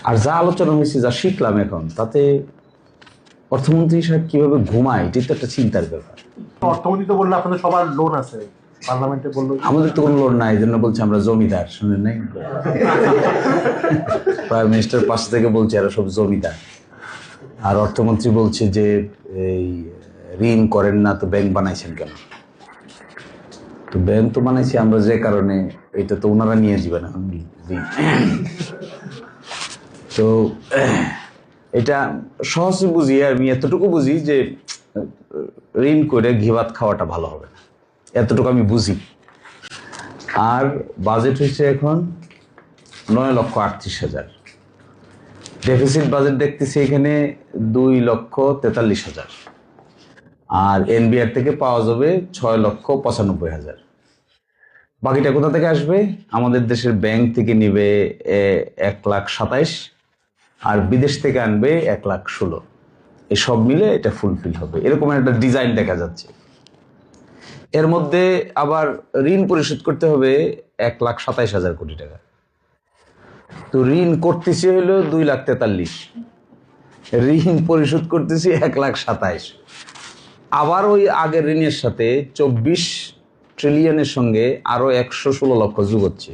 আর যা আলোচনা হয়েছে, যা শিখলাম এখন, তাতে অর্থমন্ত্রী সাহেব কিভাবে ঘুমায়, এটা তো একটা চিন্তার ব্যাপার। অর্থমন্ত্রী তো বললো আপনাদের সবার লোন আছে, পার্লামেন্টে বললো। আমাদের তো কোনো লোন নাই, এই জন্য বলছে আমরা জমিদার, শুনেন নাই? প্রাইম মিনিস্টার পাশে থেকে বলছে এরা সব জমিদার। আর অর্থমন্ত্রী বলছে যে এই ঋণ করেন না, তো ব্যাংক বানাইছেন কেন? তো ব্যাংক তো বানাইছি আমরা যে কারণে, এটা তো ওনারা নিয়ে যাবেন এখন ঋণ। তো এটা সহজে বুঝি, আমি এতটুকু বুঝি যে ঋণ করে ঘি ভাত খাওয়াটা ভালো হবে না, এতটুকু আমি বুঝি। আর বাজেট হচ্ছে এখন 9,38,000, ডেফিসিট বাজেট দেখতেছি এখানে 2,43,000, আর এনবিআর থেকে পাওয়া যাবে 6,95,000। বাকিটা কোথা থেকে আসবে? আমাদের দেশের ব্যাংক থেকে নিবে 1,27,000, আর বিদেশ থেকে আনবে 1,16,000। এই সব মিলে এটা ফুলফিল হবে, এরকম একটা ডিজাইন দেখা যাচ্ছে। এর মধ্যে আবার ঋণ পরিশোধ করতে হবে 1,27,000 কোটি টাকা। তো ঋণ করতেছি হলো 2,43,000, ঋণ পরিশোধ করতেছি 1,27,000। আবার ওই আগের ঋণের সাথে 24 ট্রিলিয়নের সঙ্গে আরো 116 লক্ষ যোগ হচ্ছে।